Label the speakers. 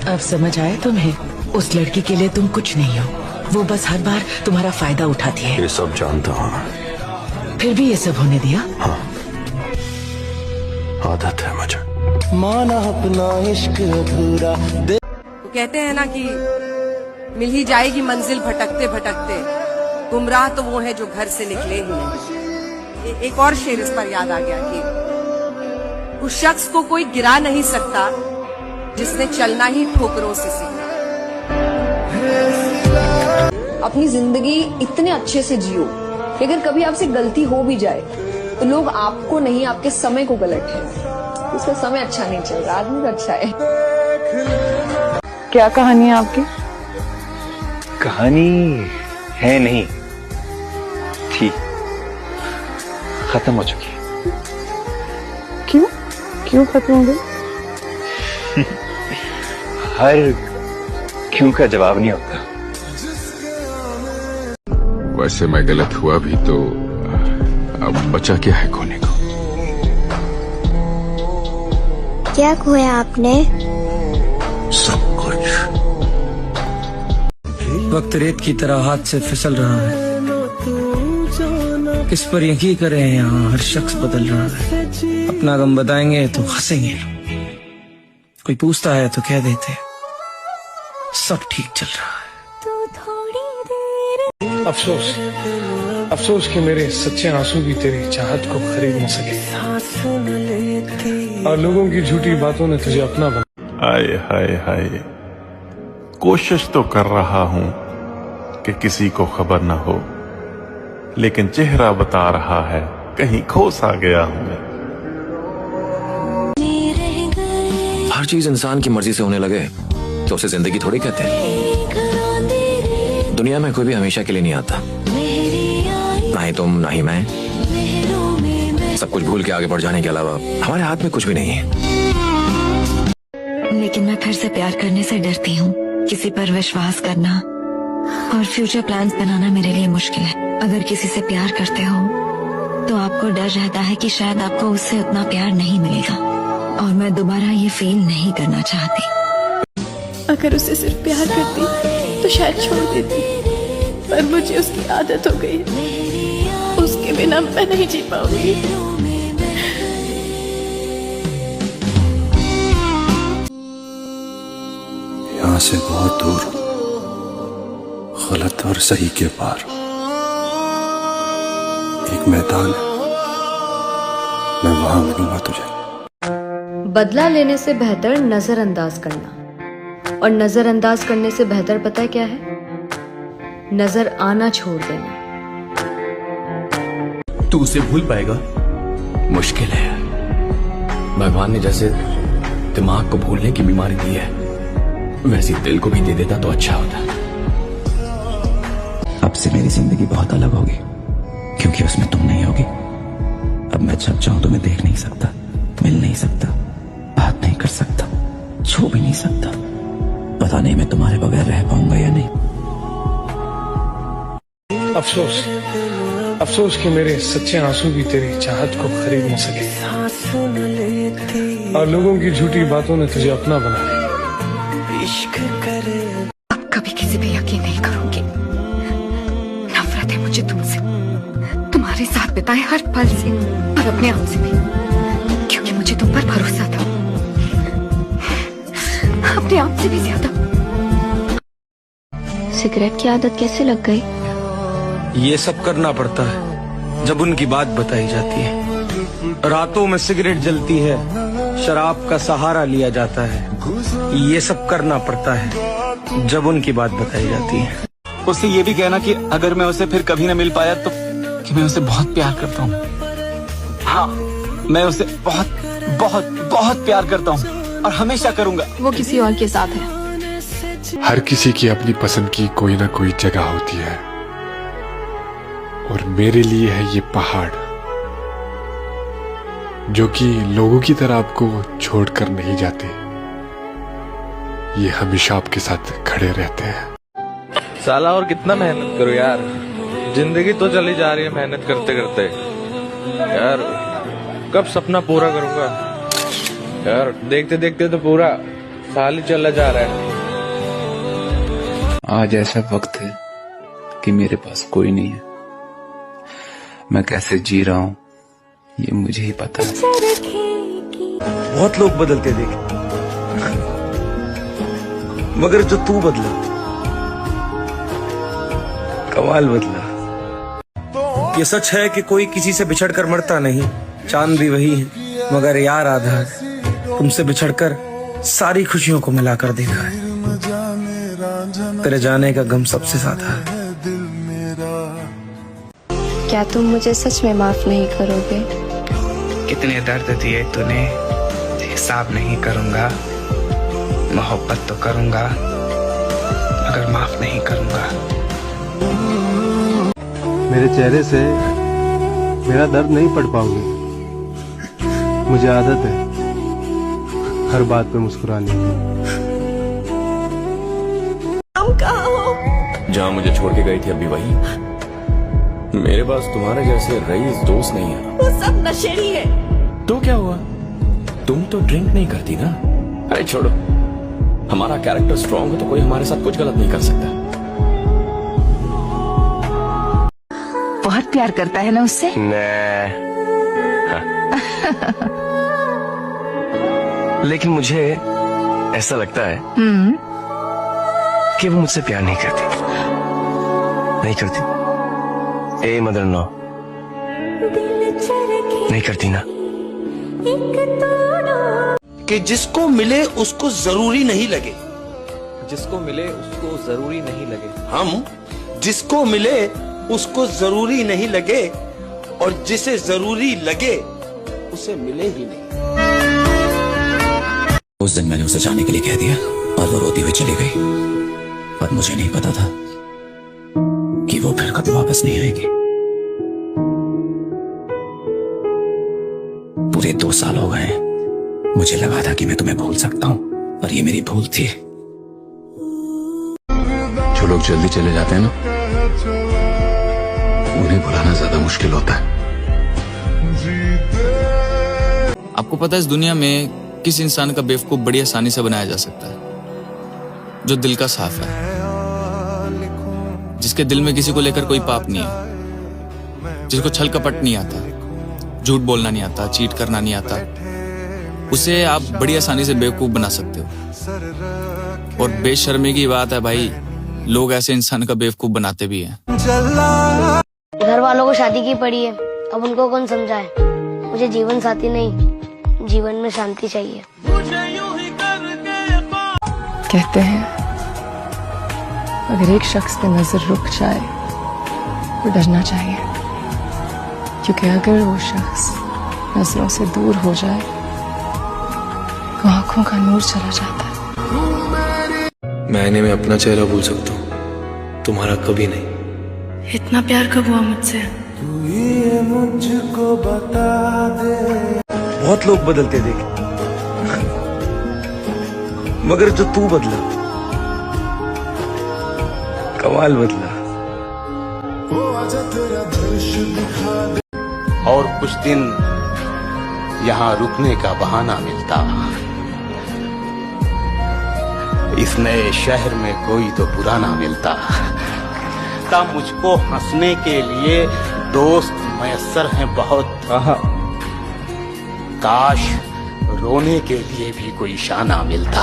Speaker 1: अब समझ आया तुम्हें? उस लड़की के लिए तुम कुछ नहीं हो। वो बस हर बार तुम्हारा फायदा उठाती है।
Speaker 2: ये सब जानता हूँ मैं।
Speaker 1: फिर भी ये सब होने दिया?
Speaker 2: हाँ, आदत है मुझे।
Speaker 3: माना अपना इश्क अधूरा।
Speaker 4: तो कहते हैं ना कि मिल ही जाएगी मंजिल भटकते भटकते, गुमराह तो वो है जो घर से निकले ही नहीं। एक और शेर इस पर याद आ गया कि उस शख्स को कोई गिरा नहीं सकता जिसने चलना ही ठोकरों से सीखा।
Speaker 5: अपनी जिंदगी इतने अच्छे से जियो कि अगर कभी आपसे गलती हो भी जाए तो लोग आपको नहीं, आपके समय को गलत है। उसका समय अच्छा नहीं चल रहा, आदमी तो अच्छा है।
Speaker 6: क्या कहानी है आपकी?
Speaker 7: कहानी है नहीं थी, खत्म हो चुकी है।
Speaker 6: क्यों खत्म हो गई?
Speaker 7: हर क्यों का जवाब नहीं होता।
Speaker 8: वैसे मैं गलत हुआ भी तो अब बचा क्या है खोने को?
Speaker 9: क्या खोया आपने?
Speaker 8: सब कुछ।
Speaker 3: वक्त रेत की तरह हाथ से फिसल रहा है। किस पर यकीन करें, यहाँ हर शख्स बदल रहा है। अपना गम बताएंगे तो हंसेंगे, कोई पूछता है तो कह देते सब ठीक चल रहा है।
Speaker 10: अफसोस कि मेरे सच्चे आंसू भी तेरी चाहत को खरीद न सके, और लोगों की झूठी बातों ने तुझे अपना बना।
Speaker 11: हाय हाय हाय, कोशिश तो कर रहा हूं कि किसी को खबर ना हो, लेकिन चेहरा बता रहा है कहीं खो सा गया हूं।
Speaker 12: हर चीज इंसान की मर्जी से होने लगे तो उसे जिंदगी थोड़ी कहते हैं। दुनिया में कोई भी हमेशा के लिए नहीं आता, ना ही तुम ना ही मैं। सब कुछ भूल के आगे बढ़ जाने के अलावा हमारे हाथ में कुछ भी नहीं है।
Speaker 13: लेकिन मैं फिर से प्यार करने से डरती हूँ। किसी पर विश्वास करना और फ्यूचर प्लान्स बनाना मेरे लिए मुश्किल है। अगर किसी से प्यार करते हो तो आपको डर रहता है कि शायद आपको उससे उतना प्यार नहीं मिलेगा, और मैं दोबारा ये फील नहीं करना चाहती।
Speaker 6: अगर उसे सिर्फ प्यार करती तो शायद छोड़ देती, पर मुझे उसकी आदत हो गई। उसके बिना मैं नहीं जी पाऊंगी।
Speaker 2: यहाँ से बहुत दूर, गलत और सही के पार एक मैदान है, मैं वहां मिलूंगा तुझे।
Speaker 5: बदला लेने से बेहतर नजरअंदाज करना, और नजरअंदाज करने से बेहतर पता है क्या है? नजर आना छोड़ देना।
Speaker 12: तू उसे भूल पाएगा? मुश्किल है। भगवान ने जैसे दिमाग को भूलने की बीमारी दी है, वैसे दिल को भी दे देता तो अच्छा होता।
Speaker 14: अब से मेरी जिंदगी बहुत अलग होगी, क्योंकि उसमें तुम नहीं होगी। अब मैं जब चाहूं तुम्हें देख नहीं सकता, मिल नहीं सकता, बात नहीं कर सकता, छू भी नहीं सकता। पता नहीं मैं तुम्हारे बगैर रह पाऊंगा या नहीं।
Speaker 10: अफसोस कि मेरे सच्चे आंसू भी तेरी चाहत को खरीद न सके, और लोगों की झूठी बातों ने तुझे अपना बना लिया।
Speaker 13: अब कभी किसी पे यकीन नहीं करूंगी। नफरत है मुझे तुमसे, तुम्हारे साथ बिताए हर पल से, और अपने आप से भी, क्योंकि मुझे तुम पर भरोसा था, अपने आप से भी ज्यादा।
Speaker 5: सिगरेट की आदत कैसे लग गई?
Speaker 3: ये सब करना पड़ता है जब उनकी बात बताई जाती है। रातों में सिगरेट जलती है, शराब का सहारा लिया जाता है। ये सब करना पड़ता है जब उनकी बात बताई जाती है।
Speaker 15: उससे ये भी कहना कि अगर मैं उसे फिर कभी न मिल पाया तो कि मैं उसे बहुत प्यार करता हूँ। हाँ, मैं उसे बहुत बहुत बहुत प्यार करता हूँ और हमेशा करूँगा।
Speaker 6: वो किसी और के साथ है।
Speaker 8: हर किसी की अपनी पसंद की कोई ना कोई जगह होती है, और मेरे लिए है ये पहाड़, जो कि लोगों की तरह आपको छोड़कर नहीं जाते। ये हमेशा आपके साथ खड़े रहते हैं।
Speaker 16: साला और कितना मेहनत करो यार, जिंदगी तो चली जा रही है मेहनत करते करते। यार कब सपना पूरा करूंगा यार, देखते देखते तो पूरा साल ही चला जा रहा है।
Speaker 2: आज ऐसा वक्त है कि मेरे पास कोई नहीं है। मैं कैसे जी रहा हूं ये मुझे ही पता है।
Speaker 3: बहुत लोग बदलते देखे, मगर जो तू बदला, कमाल बदला। ये सच है कि कोई किसी से बिछड़कर मरता नहीं, चांद भी वही है, मगर यार आधा है। तुमसे बिछड़कर सारी खुशियों को मिलाकर देखा है। तेरे जाने का गम सबसे ज्यादा है।
Speaker 6: क्या तुम मुझे सच में माफ नहीं करोगे?
Speaker 15: कितने दर्द दिए तूने हिसाब नहीं करूंगा। मोहब्बत तो करूंगा मगर माफ नहीं करूंगा।
Speaker 17: मेरे चेहरे से मेरा दर्द नहीं पढ़ पाओगे। मुझे आदत है हर बात पे मुस्कुराने की।
Speaker 6: हम कहाँ हो?
Speaker 12: जहाँ मुझे छोड़ के गई थी अभी वही। मेरे पास तुम्हारे जैसे रईस दोस्त नहीं है।
Speaker 6: वो सब नशेड़ी है।
Speaker 12: तो क्या हुआ? तुम तो ड्रिंक नहीं करती ना। अरे छोड़ो, हमारा कैरेक्टर स्ट्रांग है तो कोई हमारे साथ कुछ गलत नहीं कर सकता।
Speaker 1: बहुत प्यार करता है ना उससे?
Speaker 7: लेकिन मुझे ऐसा लगता है कि वो मुझसे प्यार नहीं करती। नहीं करती। ए मदर नो, नहीं करती ना।
Speaker 18: कि जिसको मिले उसको जरूरी नहीं लगे।
Speaker 16: जिसको मिले उसको जरूरी नहीं लगे।
Speaker 18: हम जिसको मिले उसको जरूरी नहीं लगे और जिसे जरूरी लगे उसे मिले ही नहीं।
Speaker 14: उस दिन मैंने उसे जाने के लिए कह दिया और वो रोती हुई चली गई। पर मुझे नहीं पता था कि वो फिर कभी वापस नहीं आएगी। पूरे 2 साल हो गए। मुझे लगा था कि मैं तुम्हें भूल सकता हूँ, पर ये मेरी भूल थी।
Speaker 2: जो लोग जल्दी चले जाते हैं ना, उन्हें भुलाना ज्यादा मुश्किल होता है।
Speaker 15: आपको पता है इस दुनिया में किस इंसान का बेवकूफ बड़ी आसानी से बनाया जा सकता है? जो दिल का साफ है, जिसके दिल में किसी को लेकर कोई पाप नहीं है, जिसको छल कपट नहीं आता, झूठ बोलना नहीं आता, चीट करना नहीं आता, उसे आप बड़ी आसानी से बेवकूफ बना सकते हो। और बेशर्मी की बात है भाई, लोग ऐसे इंसान का बेवकूफ बनाते भी हैं।
Speaker 9: घर वालों को शादी की पड़ी है, अब उनको कौन समझाए। मुझे जीवन साथी नहीं, जीवन में शांति चाहिए।
Speaker 6: कहते हैं अगर एक शख्स पे नजर रुक जाए तो डरना चाहिए, क्योंकि अगर वो शख्स नजरों से दूर हो जाए तो आंखों का नूर चला जाता है।
Speaker 3: मैं आईने में अपना चेहरा भूल सकता हूँ, तुम्हारा कभी नहीं।
Speaker 6: इतना प्यार कब हुआ मुझसे?
Speaker 18: मुझको बता दे।
Speaker 3: बहुत लोग बदलते देखे, मगर जो तू बदला, कमाल बदला।
Speaker 18: और कुछ दिन यहाँ रुकने का बहाना मिलता। इस नए शहर में कोई तो बुरा ना मिलता। तब मुझको हंसने के लिए दोस्त मयस्सर हैं बहुत। काश रोने के लिए भी कोई शाना मिलता।